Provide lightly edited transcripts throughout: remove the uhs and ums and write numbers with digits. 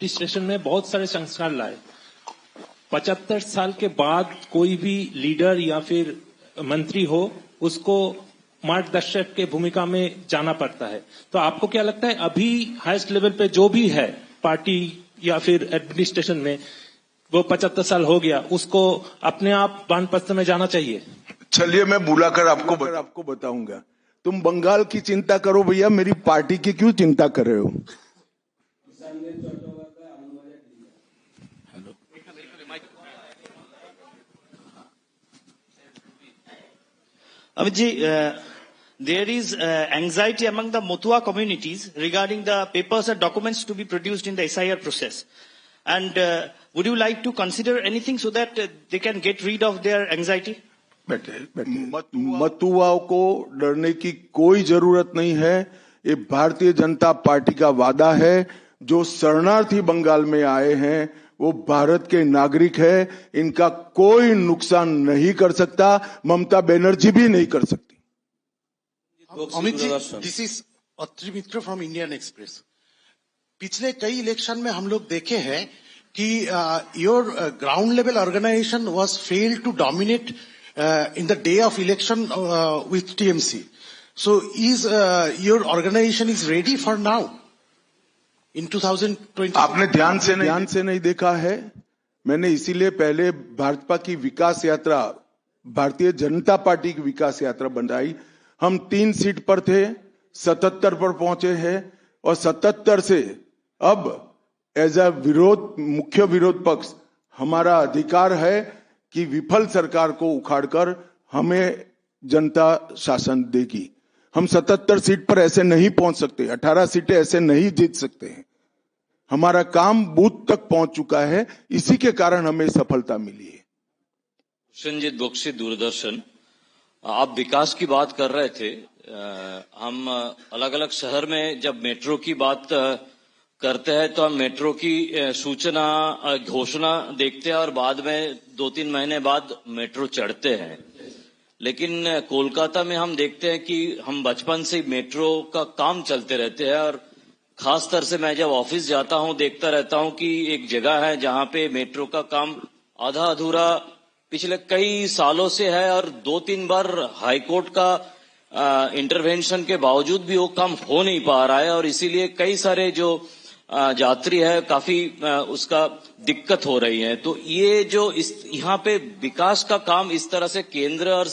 Station में बहुत सारे संस्कार लाए। 75 साल के बाद कोई भी लीडर या फिर मंत्री हो, उसको मार्गदर्शक के भूमिका में जाना पड़ता है। तो आपको क्या लगता है अभी हाईएस्ट लेवल पे जो भी है पार्टी या फिर एडमिनिस्ट्रेशन में, वो 75 साल हो गया, उसको अपने आप वानप्रस्थ में जाना चाहिए? चलिए मैं बुलाकर आपको बताऊंगा। तुम बंगाल की चिंता करो भैया, मेरी पार्टी की क्यों चिंता कर रहे हो? Amit ji, there is anxiety among the Motua communities regarding the papers and documents to be produced in the SIR process. And would you like to consider anything so that they can get rid of their anxiety? मतुआओं को डरने की कोई जरूरत नहीं है। ये Bharatiya Janata party का वादा है। जो शरणार्थी बंगाल में आए हैं वो भारत के नागरिक है, इनका कोई नुकसान नहीं कर सकता, ममता बनर्जी भी नहीं कर सकती। Amit ji, this is Atri Mitra from Indian Express. पिछले कई इलेक्शन में हम लोग देखे हैं कि your ground level organisation was failed to dominate in the day of election with TMC. So is your organization is ready for now in 2020? आपने ध्यान से नहीं देखा है। मैंने इसीलिए पहले भाजपा की विकास यात्रा, भारतीय जनता पार्टी की विकास यात्रा बनाई। हम 3 सीट पर थे, 77 पर पहुंचे हैं और 77 से अब एज अ मुख्य विरोध पक्ष हमारा अधिकार है कि विफल सरकार को उखाड़कर हमें जनता शासन देगी। हम 77 सीट पर ऐसे नहीं पहुंच सकते, 18 सीटें ऐसे नहीं जीत सकते हैं। हमारा काम बूथ तक पहुंच चुका है, इसी के कारण हमें सफलता मिली है। संजीत बख्शी, दूरदर्शन। आप विकास की बात कर रहे थे। हम अलग अलग शहर में जब मेट्रो की बात करते हैं तो हम मेट्रो की सूचना घोषणा देखते हैं और बाद में 2-3 महीने बाद मेट्रो चढ़ते हैं। लेकिन कोलकाता में हम देखते हैं कि हम बचपन से मेट्रो का काम चलते रहते हैं और खास तौर से मैं जब ऑफिस जाता हूं देखता रहता हूं कि एक जगह है जहां पे मेट्रो का काम आधा अधूरा पिछले कई सालों से है और 2-3 बार हाईकोर्ट का इंटरवेंशन के बावजूद भी वो काम हो नहीं पा रहा है और इसीलिए कई सारे जो यात्री है काफी उसका दिक्कत हो रही है। तो ये जो यहाँ पे विकास का काम इस तरह से केंद्र और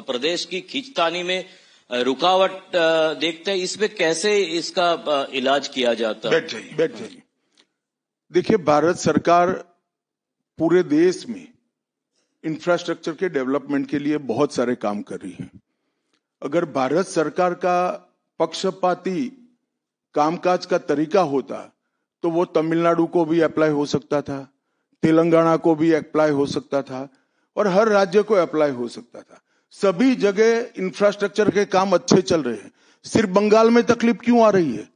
प्रदेश की खींचतानी में रुकावट देखते हैं, इसमें कैसे इसका इलाज किया जाता है? बैठ जाइए। देखिए, भारत सरकार पूरे देश में इंफ्रास्ट्रक्चर के डेवलपमेंट के लिए बहुत सारे काम कर रही है। अगर भारत सरकार का पक्षपाती कामकाज का तरीका होता तो वो तमिलनाडु को भी अप्लाई हो सकता था, तेलंगाना को भी अप्लाई हो सकता था और हर राज्य को अप्लाई हो सकता था। सभी जगह इंफ्रास्ट्रक्चर के काम अच्छे चल रहे हैं। सिर्फ बंगाल में तकलीफ क्यों आ रही है?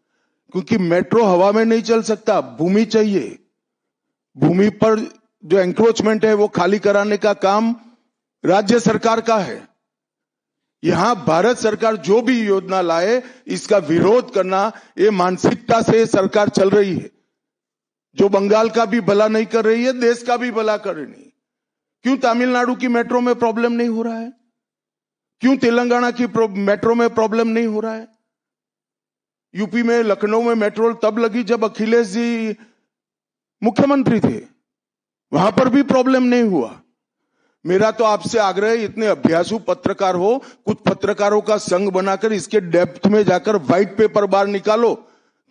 क्योंकि मेट्रो हवा में नहीं चल सकता, भूमि चाहिए। भूमि पर जो एंक्रोचमेंट है वो खाली कराने का काम राज्य सरकार का है। यहां भारत सरकार जो भी योजना लाए इसका विरोध करना, ये मानसिकता से सरकार चल रही है जो बंगाल का भी भला नहीं कर रही है, देश का भी भला कर रही है। क्यों तमिलनाडु की मेट्रो में प्रॉब्लम नहीं हो रहा है? क्यों तेलंगाना की मेट्रो में प्रॉब्लम नहीं हो रहा है? यूपी में लखनऊ में मेट्रो तब लगी जब अखिलेश जी मुख्यमंत्री थे, वहां पर भी प्रॉब्लम नहीं हुआ। मेरा तो आपसे आग्रह है, इतने अभ्यासु पत्रकार हो, कुछ पत्रकारों का संघ बनाकर इसके डेप्थ में जाकर व्हाइट पेपर बाहर निकालो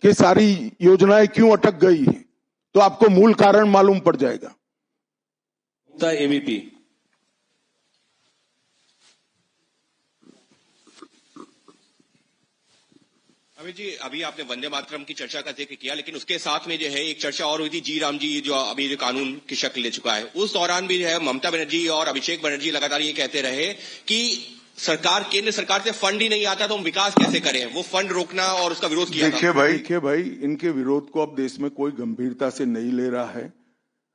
कि सारी योजनाएं क्यों अटक गई हैं, तो आपको मूल कारण मालूम पड़ जाएगा। एबीपी अमित जी, अभी आपने वंदे मातरम की चर्चा का जिक्र किया, लेकिन उसके साथ में जो है एक चर्चा और हुई थी, जी राम जी जो अभी जो कानून की शक्ल ले चुका है, उस दौरान भी जो है ममता बनर्जी और अभिषेक बनर्जी लगातार ये कहते रहे कि केंद्र सरकार से फंड ही नहीं आता तो हम विकास कैसे करें, वो फंड रोकना और उसका विरोध किया। देखिए भाई, इनके विरोध को अब देश में कोई गंभीरता से नहीं ले रहा है।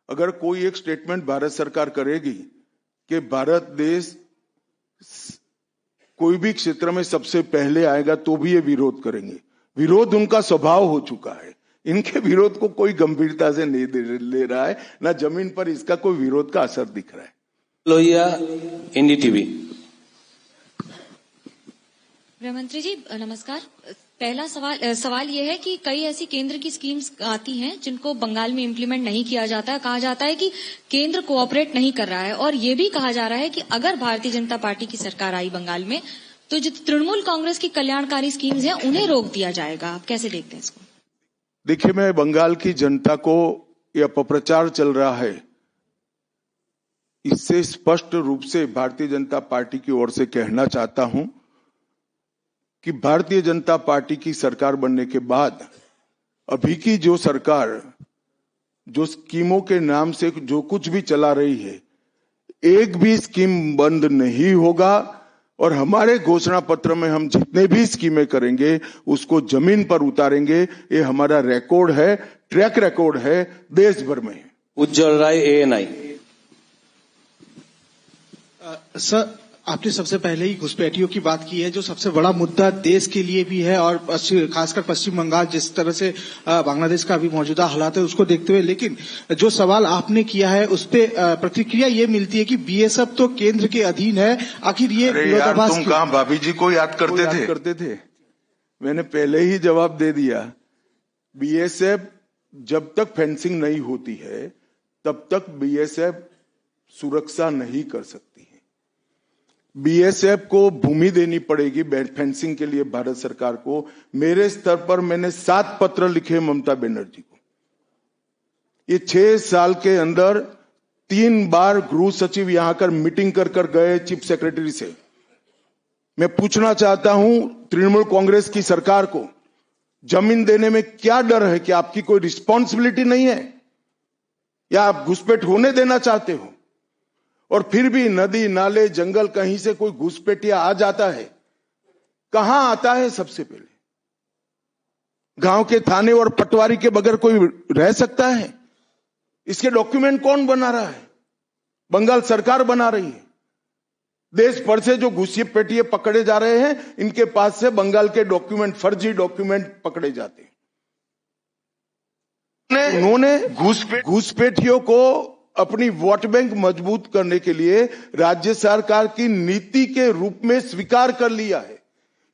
अगर कोई एक स्टेटमेंट भारत सरकार करेगी कि भारत देश कोई भी क्षेत्र में सबसे पहले आएगा तो भी ये विरोध करेंगे। विरोध उनका स्वभाव हो चुका है, इनके विरोध को कोई गंभीरता से नहीं ले रहा है, ना जमीन पर इसका कोई विरोध का असर दिख रहा है। लोहिया, एनडीटीवी। गृहमंत्री जी नमस्कार। पहला सवाल ये है कि कई ऐसी केंद्र की स्कीम्स आती हैं जिनको बंगाल में इम्प्लीमेंट नहीं किया जाता है। कहा जाता है कि केंद्र कोऑपरेट नहीं कर रहा है, और ये भी कहा जा रहा है कि अगर भारतीय जनता पार्टी की सरकार आई बंगाल में तो जो तृणमूल कांग्रेस की कल्याणकारी स्कीम्स हैं उन्हें रोक दिया जाएगा। आप कैसे देखते हैं इसको? देखिए, मैं बंगाल की जनता को यह अपप्रचार चल रहा है, इससे स्पष्ट रूप से भारतीय जनता पार्टी की ओर से कहना चाहता हूं कि भारतीय जनता पार्टी की सरकार बनने के बाद अभी की जो सरकार जो स्कीमों के नाम से जो कुछ भी चला रही है, एक भी स्कीम बंद नहीं होगा, और हमारे घोषणा पत्र में हम जितने भी स्कीमें करेंगे उसको जमीन पर उतारेंगे। ये हमारा रिकॉर्ड है, ट्रैक रिकॉर्ड है देश भर में। उज्जवल राय, एएनआई। सर, आपने सबसे पहले ही घुसपैठियों की बात की है, जो सबसे बड़ा मुद्दा देश के लिए भी है, और खासकर पश्चिम बंगाल जिस तरह से बांग्लादेश का अभी मौजूदा हालात है उसको देखते हुए। लेकिन जो सवाल आपने किया है उस पे प्रतिक्रिया ये मिलती है कि बीएसएफ तो केंद्र के अधीन है, आखिर ये विरोधाभास तुम कहां भाभी जी को याद करते थे? मैंने पहले ही जवाब दे दिया। बीएसएफ जब तक फेंसिंग नहीं होती है तब तक बीएसएफ सुरक्षा नहीं कर सकती है। बीएसएफ को भूमि देनी पड़ेगी फेंसिंग के लिए भारत सरकार को। मेरे स्तर पर मैंने 7 पत्र लिखे ममता बनर्जी को। ये 6 साल के अंदर 3 बार गृह सचिव यहां कर मीटिंग कर गए चीफ सेक्रेटरी से। मैं पूछना चाहता हूं तृणमूल कांग्रेस की सरकार को, जमीन देने में क्या डर है? कि आपकी कोई रिस्पॉन्सिबिलिटी नहीं है, या आप घुसपैठ होने देना चाहते हो? और फिर भी नदी नाले जंगल कहीं से कोई घुसपैठिया आ जाता है, कहां आता है? सबसे पहले गांव के थाने और पटवारी के बगैर कोई रह सकता है? इसके डॉक्यूमेंट कौन बना रहा है? बंगाल सरकार बना रही है। देश भर से जो घुसपैठिए पकड़े जा रहे हैं, इनके पास से बंगाल के डॉक्यूमेंट, फर्जी डॉक्यूमेंट पकड़े जाते हैं। उन्होंने घुसपैठियों को अपनी वोट बैंक मजबूत करने के लिए राज्य सरकार की नीति के रूप में स्वीकार कर लिया है।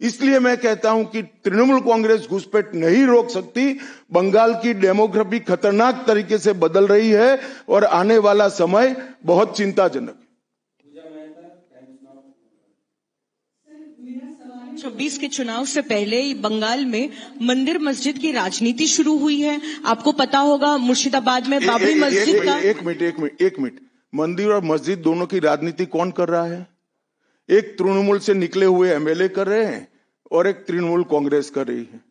इसलिए मैं कहता हूं कि तृणमूल कांग्रेस घुसपैठ नहीं रोक सकती। बंगाल की डेमोग्राफी खतरनाक तरीके से बदल रही है और आने वाला समय बहुत चिंताजनक है। 26 के चुनाव से पहले बंगाल में मंदिर मस्जिद की राजनीति शुरू हुई है। आपको पता होगा मुर्शिदाबाद में बाबरी मस्जिद का। एक मिनट, मंदिर और मस्जिद दोनों की राजनीति कौन कर रहा है? एक तृणमूल से निकले हुए एमएलए कर रहे हैं और एक तृणमूल कांग्रेस कर रही है।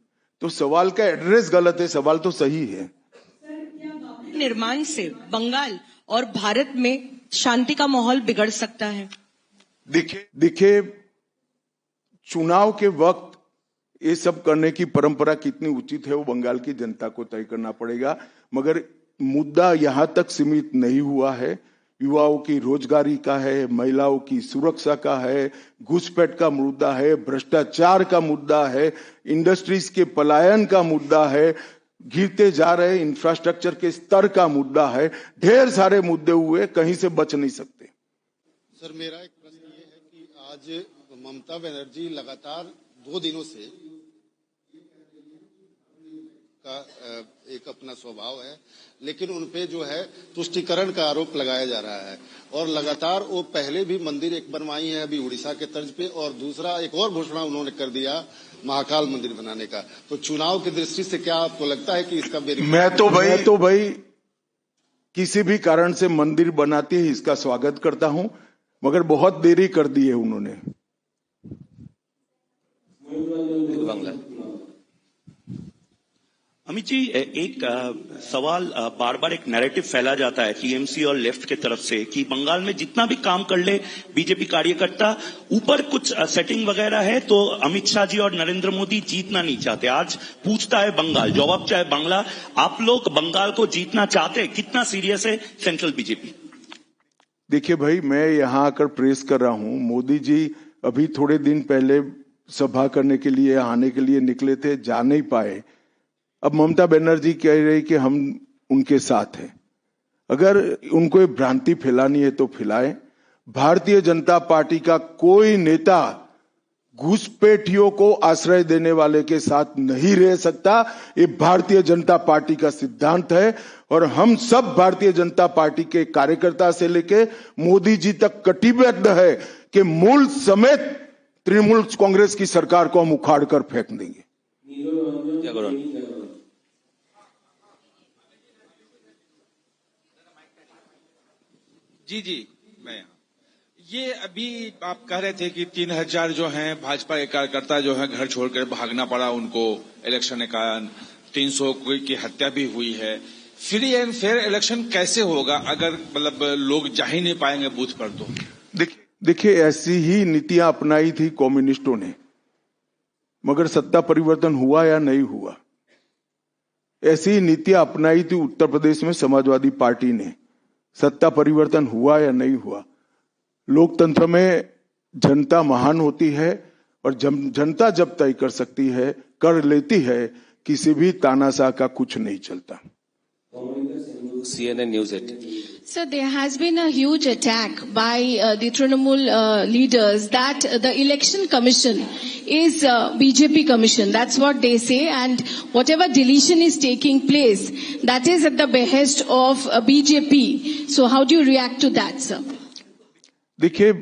तो सवाल का एड्रेस गलत है, सवाल तो सही है। निर्माण से बंगाल और भारत में शांति का माहौल बिगड़ सकता है। देखिए, चुनाव के वक्त ये सब करने की परंपरा कितनी उचित है वो बंगाल की जनता को तय करना पड़ेगा, मगर मुद्दा यहां तक सीमित नहीं हुआ है। युवाओं की रोजगारी का है, महिलाओं की सुरक्षा का है, घुसपैठ का मुद्दा है, भ्रष्टाचार का मुद्दा है, इंडस्ट्रीज के पलायन का मुद्दा है, गिरते जा रहे इंफ्रास्ट्रक्चर के स्तर का मुद्दा है। ढेर सारे मुद्दे हुए, कहीं से बच नहीं सकते। सर, मेरा एक प्रश्न ये है कि आज ममता बनर्जी लगातार 2 दिनों से का एक अपना स्वभाव है, लेकिन उनपे जो है तुष्टीकरण का आरोप लगाया जा रहा है, और लगातार वो पहले भी मंदिर एक बनवाई है अभी उड़ीसा के तर्ज पे, और दूसरा एक और घोषणा उन्होंने कर दिया महाकाल मंदिर बनाने का। तो चुनाव की दृष्टि से क्या आपको लगता है कि इसका मैं तो भाई किसी भी कारण से मंदिर बनाती है इसका स्वागत करता हूं, मगर बहुत देरी कर दी है उन्होंने। अमित जी, एक सवाल बार बार एक नैरेटिव फैला जाता है टीएमसी और लेफ्ट के तरफ से कि बंगाल में जितना भी काम कर ले बीजेपी कार्यकर्ता, ऊपर कुछ सेटिंग वगैरह है तो अमित शाह जी और नरेंद्र मोदी जीतना नहीं चाहते। आज पूछता है बंगाल, जवाब चाहे बांग्ला, आप लोग बंगाल को जीतना चाहते हैं? कितना सीरियस है सेंट्रल बीजेपी? देखिए भाई, मैं यहां आकर प्रेस कर रहा हूं। मोदी जी अभी थोड़े दिन पहले सभा करने के लिए, आने के लिए निकले थे, जा नहीं पाए। अब ममता बनर्जी कह रही कि हम उनके साथ हैं। अगर उनको ये भ्रांति फैलानी है तो फैलाएं। भारतीय जनता पार्टी का कोई नेता घुसपैठियों को आश्रय देने वाले के साथ नहीं रह सकता। ये भारतीय जनता पार्टी का सिद्धांत है और हम सब भारतीय जनता पार्टी के कार्यकर्ता से लेके मोदी जी तक कटिबद्ध है कि मूल समेत तृणमूल कांग्रेस की सरकार को हम उखाड़ कर फेंक देंगे। जी मैं ये अभी आप कह रहे थे कि 3000 जो हैं भाजपा के कार्यकर्ता जो हैं घर छोड़कर भागना पड़ा उनको इलेक्शन के कारण, 300 की हत्या भी हुई है। फ्री एंड फेयर इलेक्शन कैसे होगा अगर मतलब लोग जा ही नहीं पाएंगे बूथ पर? तो देखिए ऐसी ही नीतियां अपनाई थी कम्युनिस्टों ने, मगर सत्ता परिवर्तन हुआ या नहीं हुआ। ऐसी ही नीतियां अपनाई थी उत्तर प्रदेश में समाजवादी पार्टी ने, सत्ता परिवर्तन हुआ या नहीं हुआ। लोकतंत्र में जनता महान होती है और जनता जब तय कर सकती है, कर लेती है, किसी भी तानाशाह का कुछ नहीं चलता। CNN News 18. Sir, there has been a huge attack by the Trinamool leaders that the election commission is BJP commission. That's what they say, and whatever deletion is taking place, that is at the behest of BJP. So how do you react to that, sir? देखिए,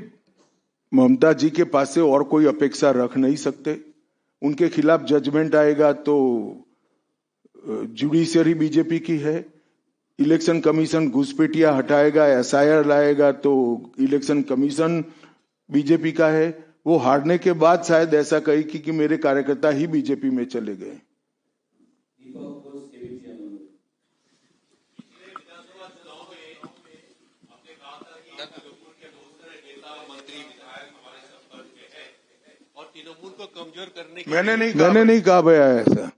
ममता जी के पास से और कोई अपेक्षा रख नहीं सकते। उनके खिलाफ जजमेंट आएगा तो जुडिशरी बीजेपी की है, इलेक्शन कमीशन घुसपैठिया हटाएगा, SIR लाएगा तो इलेक्शन कमीशन बीजेपी का है। वो हारने के बाद शायद ऐसा कहे कि मेरे कार्यकर्ता ही बीजेपी में चले गए। मैंने नहीं कहा भैया, ऐसा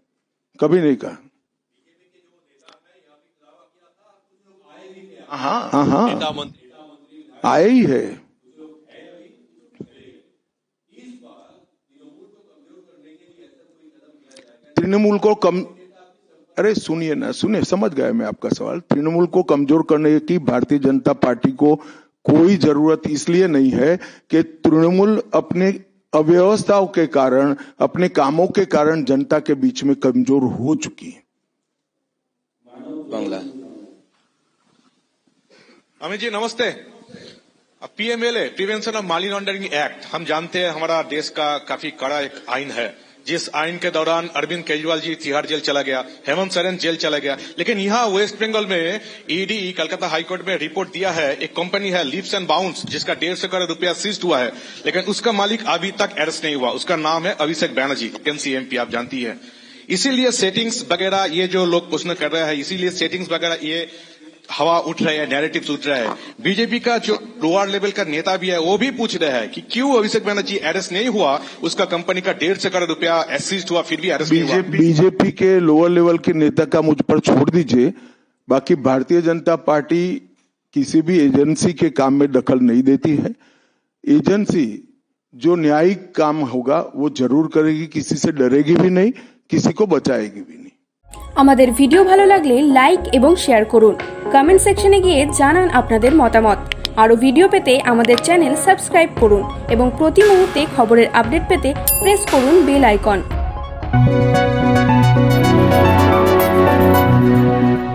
कभी नहीं कहा। हाँ आए ही है। तृणमूल को अरे सुनिए ना, समझ गया मैं आपका सवाल। तृणमूल को कमजोर करने की भारतीय जनता पार्टी को कोई जरूरत इसलिए नहीं है कि तृणमूल अपने अव्यवस्थाओं के कारण, अपने कामों के कारण जनता के बीच में कमजोर हो चुकी है। बांग्ला अमित जी नमस्ते। PMLA prevention of money laundering act, हम जानते हैं हमारा देश का काफी कड़ा एक आइन है, जिस आइन के दौरान अरविंद केजरीवाल जी तिहाड़ जेल चला गया, हेमंत सोरेन जेल चला गया। लेकिन यहाँ वेस्ट बंगाल में ED कलकत्ता हाईकोर्ट में रिपोर्ट दिया है, एक कंपनी है लीप्स एंड बाउंड्स जिसका 150 करोड़ रुपया सीज हुआ है, लेकिन उसका मालिक अभी तक अरेस्ट नहीं हुआ। उसका नाम है अभिषेक बैनर्जी, MCMP आप जानती है। इसीलिए सेटिंग्स वगैरह ये जो लोग प्रश्न कर रहे हैं, इसीलिए सेटिंग्स वगैरह ये हवा उठ रही है, नैरेटिव्स उठ रहा है। बीजेपी का जो लोअर लेवल का नेता भी है वो भी पूछ रहे हैं कि क्यों अभिषेक बैनर्जी अरेस्ट नहीं हुआ, उसका कंपनी का 150 करोड़ रुपया सीज हुआ फिर भी अरेस्ट नहीं हुआ। बीजेपी के लोअर लेवल के नेता का मुझ पर छोड़ दीजिए, बाकी भारतीय जनता पार्टी किसी भी एजेंसी के काम में दखल नहीं देती है। एजेंसी जो न्यायिक काम होगा वो जरूर करेगी, किसी से डरेगी भी नहीं, किसी को बचाएगी भी नहीं। আমাদের ভিডিও ভালো লাগলে লাইক এবং শেয়ার করুন, কমেন্ট সেকশনে গিয়ে জানান আপনাদের মতামত। আরো ভিডিও পেতে আমাদের চ্যানেল সাবস্ক্রাইব করুন এবং প্রতি মুহূর্তে খবরের আপডেট পেতে প্রেস করুন বেল আইকন।